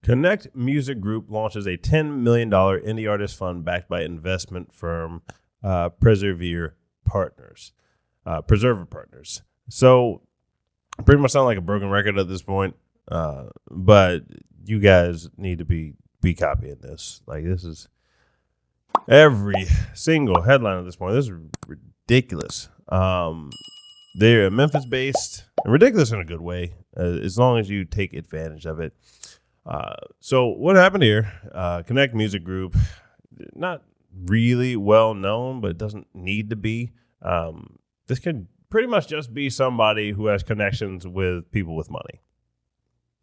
Connect Music Group launches a $10 million indie artist fund backed by investment firm Preserver Partners. So pretty much sound like a broken record at this point, but you guys need to be copying this. Like, this is every single headline at this point. This is ridiculous. They're Memphis based, and ridiculous in a good way, as long as you take advantage of it. So what happened here? Connect Music Group, not really well known, but it doesn't need to be. This could pretty much just be somebody who has connections with people with money.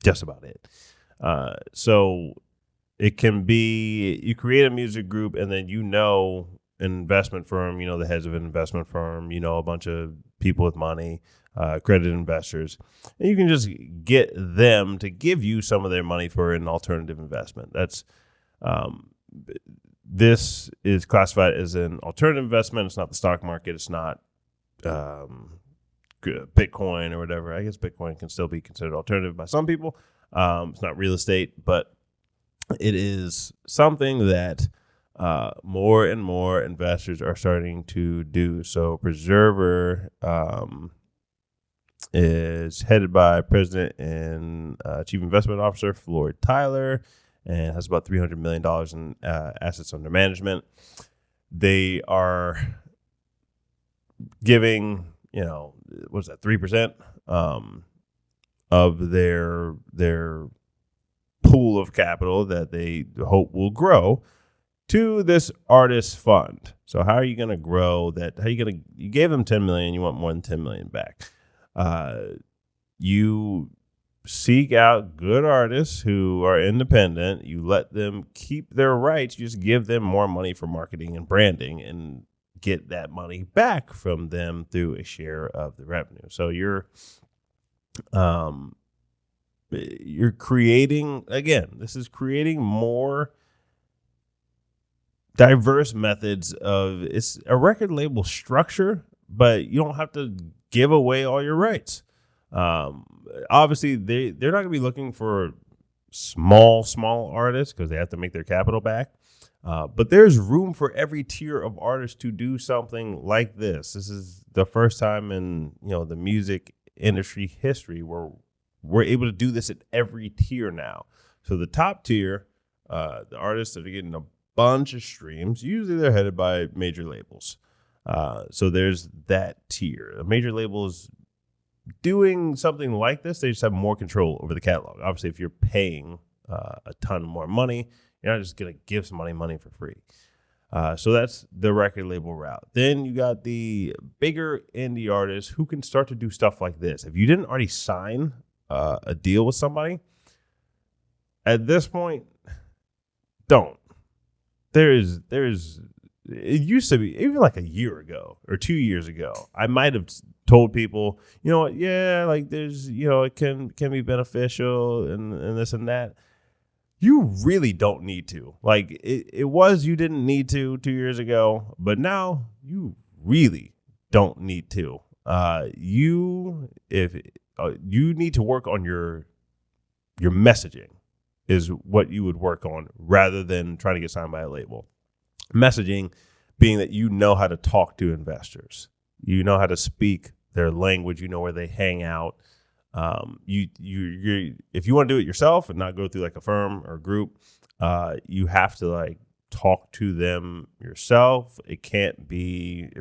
Just about it. So it can be, you create a music group and then an investment firm, the heads of an investment firm, a bunch of people with money, accredited investors, and you can just get them to give you some of their money for an alternative investment. That's this is classified as an alternative investment. It's not the stock market. It's not Bitcoin or whatever. I guess Bitcoin can still be considered alternative by some people. It's not real estate, but it is something that more and more investors are starting to do. So Preserver is headed by President and Chief Investment Officer Floyd Tyler, and has about $300 million in assets under management. They are giving, 3% of their pool of capital that they hope will grow to this artist fund. So how are you going to grow that? You gave them 10 million, you want more than 10 million back. You seek out good artists who are independent. You let them keep their rights. You just give them more money for marketing and branding and get that money back from them through a share of the revenue. So you're creating, again, this is creating more diverse methods of, it's a record label structure, but you don't have to give away all your rights. Obviously they're not going to be looking for small artists because they have to make their capital back. But there's room for every tier of artists to do something like this. This is the first time in, the music industry history where we're able to do this at every tier now. So the top tier, the artists that are getting a bunch of streams, usually they're headed by major labels. So there's that tier. A major label is doing something like this. They just have more control over the catalog. Obviously, if you're paying a ton more money, you're not just going to give somebody money for free. So that's the record label route. Then you got the bigger indie artists who can start to do stuff like this. If you didn't already sign a deal with somebody, at this point, don't. It used to be, even like a year ago or 2 years ago, I might have told people, there's, it can be beneficial and this and that. You really don't need to. Like, you didn't need to 2 years ago, but now you really don't need to. You need to work on your messaging is what you would work on rather than trying to get signed by a label. Messaging being that you know how to talk to investors. You know how to speak their language. You know where they hang out. If you want to do it yourself and not go through like a firm or group, you have to talk to them yourself. It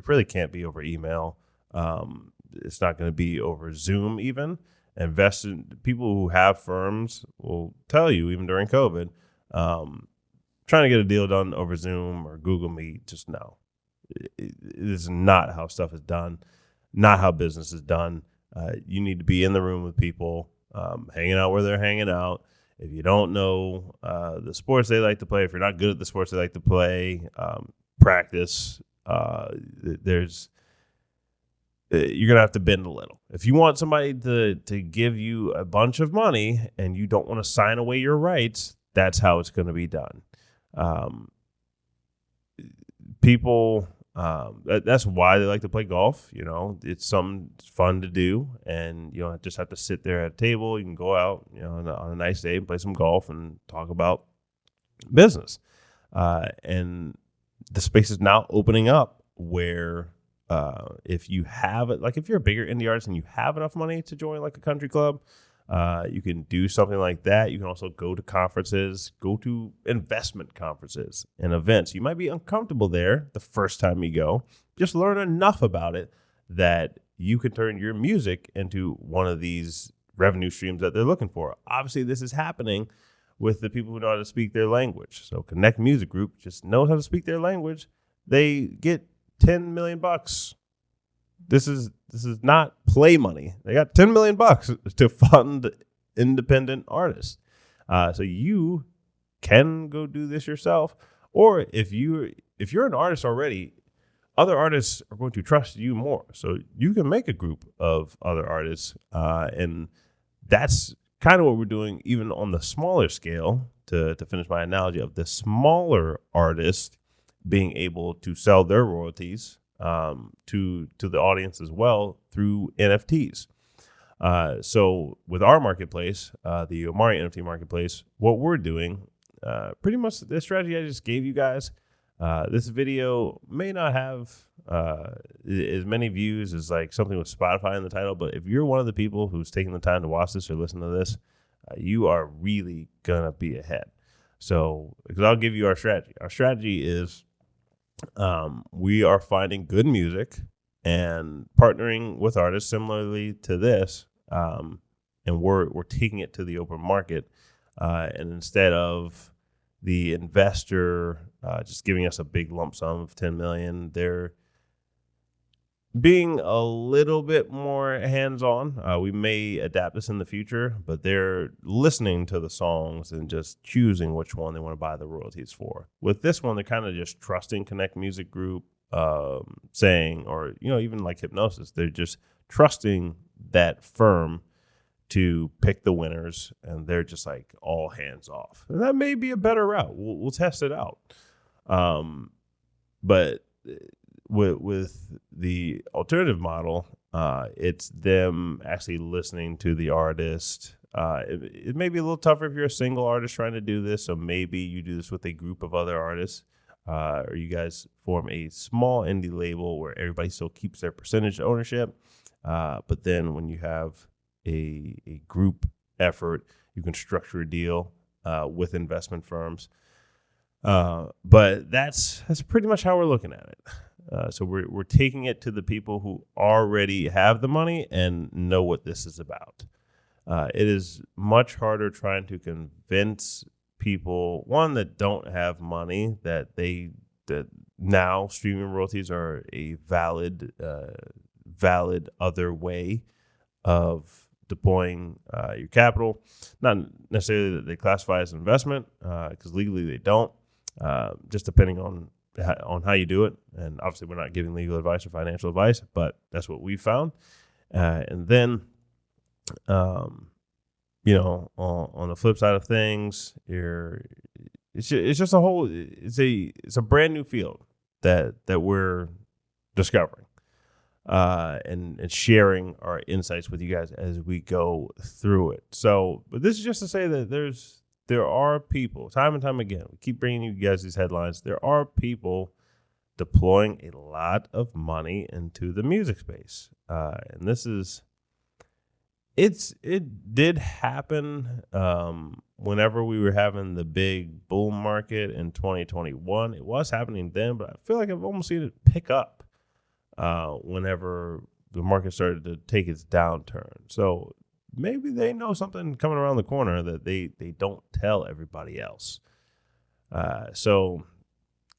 really can't be over email. It's not going to be over Zoom even. People who have firms will tell you, even during COVID, trying to get a deal done over Zoom or Google Meet, just no. It is not how stuff is done, not how business is done. You need to be in the room with people, hanging out where they're hanging out. If you don't know the sports they like to play, if you're not good at the sports they like to play, practice. You're going to have to bend a little. If you want somebody to give you a bunch of money and you don't want to sign away your rights, that's how it's going to be done. People That's why they like to play golf. You know, it's something fun to do, and you don't just have to sit there at a table. You can go out, you know, on a nice day and play some golf and talk about business. And the space is now opening up where if you have it, like if you're a bigger indie artist and you have enough money to join like a country club, you can do something like that. You can also go to conferences, go to investment conferences and events. You might be uncomfortable there the first time you go. Just learn enough about it that you can turn your music into one of these revenue streams that they're looking for. Obviously, this is happening with the people who know how to speak their language. So Connect Music Group just knows how to speak their language. They get $10 million. This is not play money. They got $10 million to fund independent artists. So you can go do this yourself, or if you're an artist already, other artists are going to trust you more. So you can make a group of other artists, and that's kind of what we're doing, even on the smaller scale. To finish my analogy of the smaller artists being able to sell their royalties to the audience as well through NFTs. So with our marketplace, the Omari NFT marketplace, what we're doing, pretty much the strategy I just gave you guys. This video may not have as many views as like something with Spotify in the title, but if you're one of the people who's taking the time to watch this or listen to this, you are really gonna be ahead. So, because I'll give you our strategy. Our strategy is we are finding good music and partnering with artists similarly to this, and we're taking it to the open market, and instead of the investor just giving us a big lump sum of $10 million, they're being a little bit more hands-on. We may adapt this in the future, but they're listening to the songs and just choosing which one they want to buy the royalties for. With this one, they're kind of just trusting Connect Music Group, saying, or, you know, even like Hipgnosis, they're just trusting that firm to pick the winners, and they're just like all hands off. And that may be a better route. We'll test it out. But with the alternative model, it's them actually listening to the artist. It may be a little tougher if you're a single artist trying to do this. So maybe you do this with a group of other artists, or you guys form a small indie label where everybody still keeps their percentage ownership. But then when you have a group effort, you can structure a deal with investment firms. But that's pretty much how we're looking at it. So we're taking it to the people who already have the money and know what this is about. It is much harder trying to convince people, one, that don't have money, that now streaming royalties are a valid other way of deploying your capital. Not necessarily that they classify as investment, because legally they don't. Just depending on how you do it. And obviously we're not giving legal advice or financial advice, but that's what we found. And then, you know, on the flip side of things, it's just a whole, it's a brand new field that we're discovering, and sharing our insights with you guys as we go through it. So, but this is just to say that there are people, time and time again, we keep bringing you guys these headlines. There are people deploying a lot of money into the music space. And it did happen whenever we were having the big bull market in 2021. It was happening then, but I feel like I've almost seen it pick up whenever the market started to take its downturn. So maybe they know something coming around the corner that they don't tell everybody else. So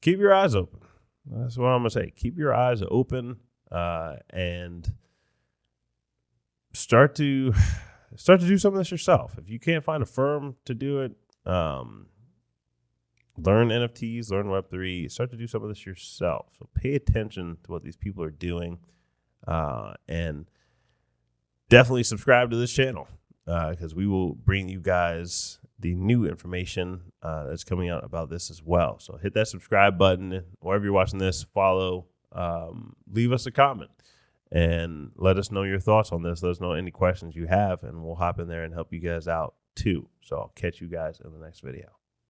keep your eyes open. That's what I'm going to say. Keep your eyes open, and start to do some of this yourself. If you can't find a firm to do it, learn NFTs, learn Web3, start to do some of this yourself. So pay attention to what these people are doing, and definitely subscribe to this channel, because we will bring you guys the new information that's coming out about this as well. So hit that subscribe button wherever you're watching this. Follow, leave us a comment and let us know your thoughts on this. Let us know any questions you have, and we'll hop in there and help you guys out too. So I'll catch you guys in the next video.